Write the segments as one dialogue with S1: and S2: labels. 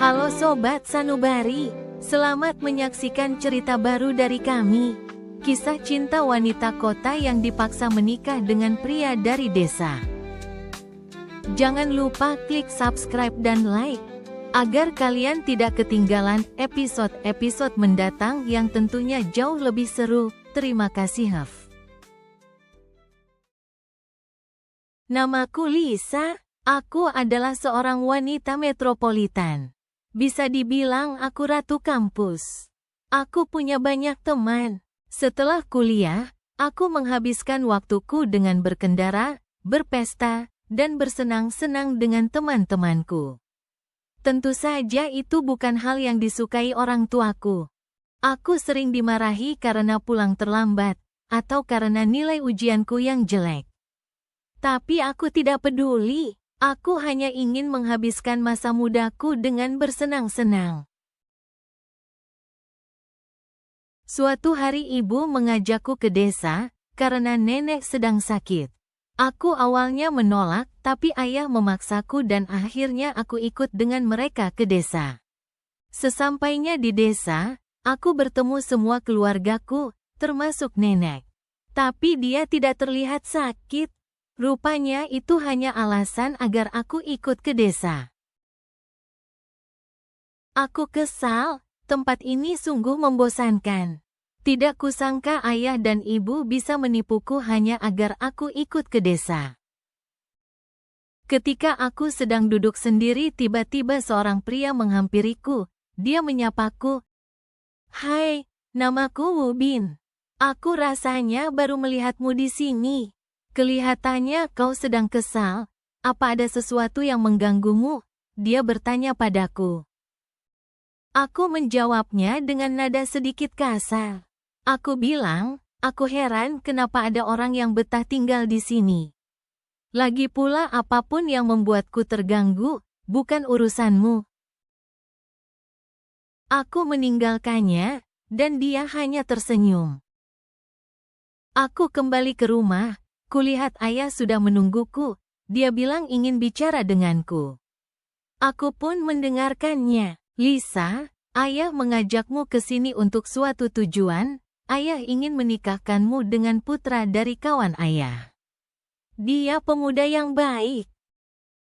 S1: Halo Sobat Sanubari, selamat menyaksikan cerita baru dari kami. Kisah cinta wanita kota yang dipaksa menikah dengan pria dari desa. Jangan lupa klik subscribe dan like, agar kalian tidak ketinggalan episode-episode mendatang yang tentunya jauh lebih seru. Terima kasih Haf. Namaku Lisa, aku adalah seorang wanita metropolitan. Bisa dibilang aku ratu kampus. Aku punya banyak teman. Setelah kuliah, aku menghabiskan waktuku dengan berkendara, berpesta, dan bersenang-senang dengan teman-temanku. Tentu saja itu bukan hal yang disukai orang tuaku. Aku sering dimarahi karena pulang terlambat, atau karena nilai ujianku yang jelek. Tapi aku tidak peduli. Aku hanya ingin menghabiskan masa mudaku dengan bersenang-senang. Suatu hari ibu mengajakku ke desa, karena nenek sedang sakit. Aku awalnya menolak, tapi ayah memaksaku dan akhirnya aku ikut dengan mereka ke desa. Sesampainya di desa, aku bertemu semua keluargaku, termasuk nenek. Tapi dia tidak terlihat sakit. Rupanya itu hanya alasan agar aku ikut ke desa. Aku kesal, tempat ini sungguh membosankan. Tidak kusangka ayah dan ibu bisa menipuku hanya agar aku ikut ke desa. Ketika aku sedang duduk sendiri, tiba-tiba seorang pria menghampiriku. Dia menyapaku. "Hai, namaku Wubin. Aku rasanya baru melihatmu di sini. Kelihatannya kau sedang kesal. Apa ada sesuatu yang mengganggumu?" Dia bertanya padaku. Aku menjawabnya dengan nada sedikit kasar. Aku bilang, aku heran kenapa ada orang yang betah tinggal di sini. Lagi pula apapun yang membuatku terganggu, bukan urusanmu. Aku meninggalkannya, dan dia hanya tersenyum. Aku kembali ke rumah. Kulihat ayah sudah menungguku. Dia bilang ingin bicara denganku. Aku pun mendengarkannya. "Lisa, ayah mengajakmu ke sini untuk suatu tujuan. Ayah ingin menikahkanmu dengan putra dari kawan ayah. Dia pemuda yang baik."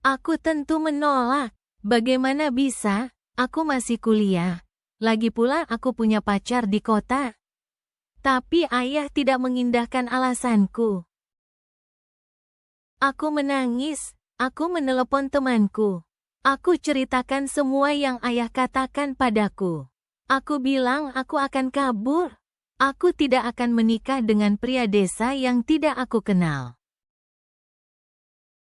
S1: Aku tentu menolak. Bagaimana bisa? Aku masih kuliah. Lagi pula aku punya pacar di kota. Tapi ayah tidak mengindahkan alasanku. Aku menangis. Aku menelepon temanku. Aku ceritakan semua yang ayah katakan padaku. Aku bilang aku akan kabur. Aku tidak akan menikah dengan pria desa yang tidak aku kenal.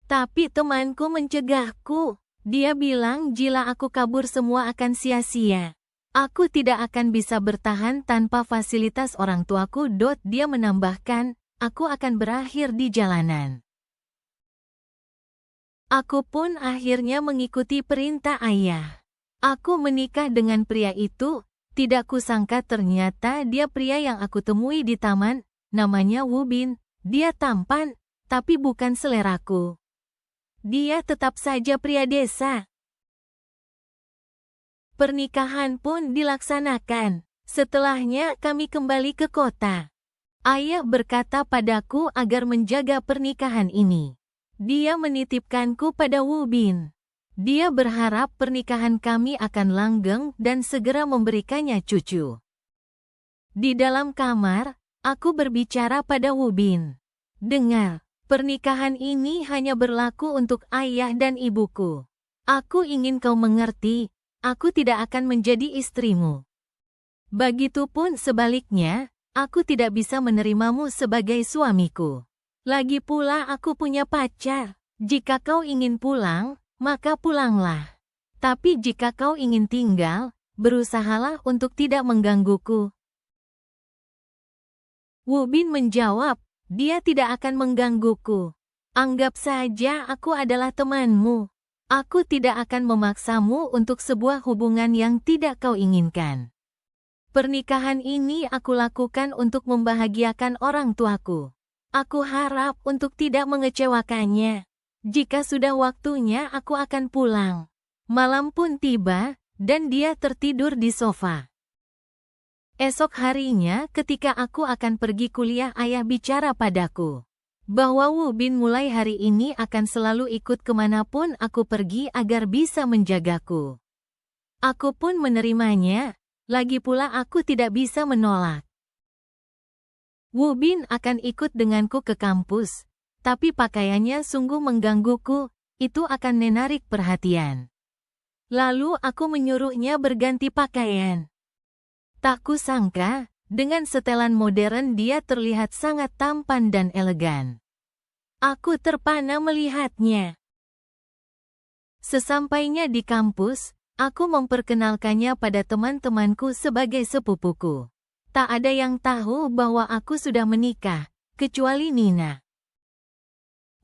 S1: Tapi temanku mencegahku. Dia bilang jika aku kabur semua akan sia-sia. Aku tidak akan bisa bertahan tanpa fasilitas orang tuaku. Dia menambahkan, aku akan berakhir di jalanan. Aku pun akhirnya mengikuti perintah ayah. Aku menikah dengan pria itu. Tidak kusangka ternyata dia pria yang aku temui di taman. Namanya Wubin. Dia tampan, tapi bukan seleraku. Dia tetap saja pria desa. Pernikahan pun dilaksanakan. Setelahnya kami kembali ke kota. Ayah berkata padaku agar menjaga pernikahan ini. Dia menitipkanku pada Wubin. Dia berharap pernikahan kami akan langgeng dan segera memberikannya cucu. Di dalam kamar, aku berbicara pada Wubin. "Dengar, pernikahan ini hanya berlaku untuk ayah dan ibuku. Aku ingin kau mengerti, aku tidak akan menjadi istrimu. Begitupun sebaliknya, aku tidak bisa menerimamu sebagai suamiku. Lagi pula aku punya pacar. Jika kau ingin pulang, maka pulanglah. Tapi jika kau ingin tinggal, berusahalah untuk tidak menggangguku." Wubin menjawab, "Dia tidak akan menggangguku. Anggap saja aku adalah temanmu. Aku tidak akan memaksamu untuk sebuah hubungan yang tidak kau inginkan. Pernikahan ini aku lakukan untuk membahagiakan orang tuaku. Aku harap untuk tidak mengecewakannya. Jika sudah waktunya aku akan pulang." Malam pun tiba, dan dia tertidur di sofa. Esok harinya ketika aku akan pergi kuliah, ayah bicara padaku bahwa Wu Bin mulai hari ini akan selalu ikut kemanapun aku pergi agar bisa menjagaku. Aku pun menerimanya, lagi pula aku tidak bisa menolak. Wu Bin akan ikut denganku ke kampus, tapi pakaiannya sungguh menggangguku, itu akan menarik perhatian. Lalu aku menyuruhnya berganti pakaian. Tak kusangka, dengan setelan modern dia terlihat sangat tampan dan elegan. Aku terpana melihatnya. Sesampainya di kampus, aku memperkenalkannya pada teman-temanku sebagai sepupuku. Tak ada yang tahu bahwa aku sudah menikah, kecuali Nina.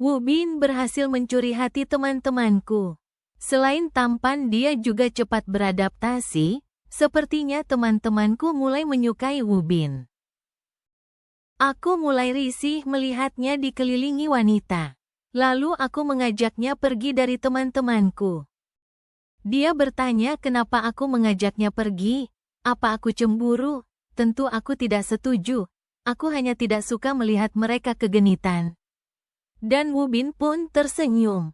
S1: Wu Bin berhasil mencuri hati teman-temanku. Selain tampan, dia juga cepat beradaptasi. Sepertinya teman-temanku mulai menyukai Wu Bin. Aku mulai risih melihatnya dikelilingi wanita. Lalu aku mengajaknya pergi dari teman-temanku. Dia bertanya kenapa aku mengajaknya pergi, apa aku cemburu? Tentu aku tidak setuju, aku hanya tidak suka melihat mereka kegenitan. Dan Wu Bin pun tersenyum.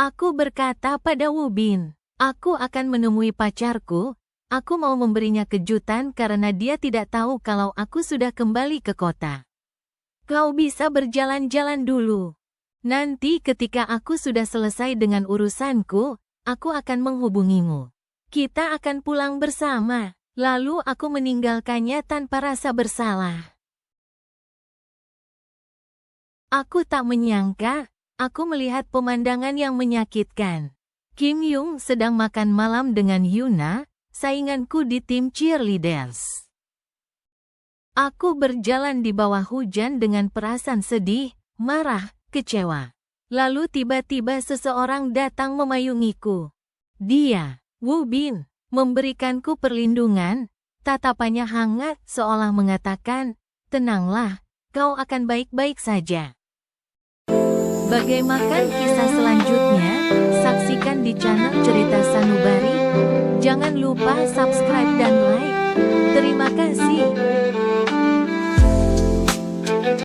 S1: Aku berkata pada Wu Bin, aku akan menemui pacarku. Aku mau memberinya kejutan karena dia tidak tahu kalau aku sudah kembali ke kota. Kau bisa berjalan-jalan dulu. Nanti ketika aku sudah selesai dengan urusanku, aku akan menghubungimu. Kita akan pulang bersama. Lalu aku meninggalkannya tanpa rasa bersalah. Aku tak menyangka, aku melihat pemandangan yang menyakitkan. Kim Yung sedang makan malam dengan Yuna, sainganku di tim cheerleaders. Aku berjalan di bawah hujan dengan perasaan sedih, marah, kecewa. Lalu tiba-tiba seseorang datang memayungiku. Dia, Wu Bin, memberikanku perlindungan, tatapannya hangat seolah mengatakan, tenanglah, kau akan baik-baik saja. Bagaimana kisah selanjutnya? Saksikan di channel Cerita Sanubari. Jangan lupa subscribe dan like. Terima kasih.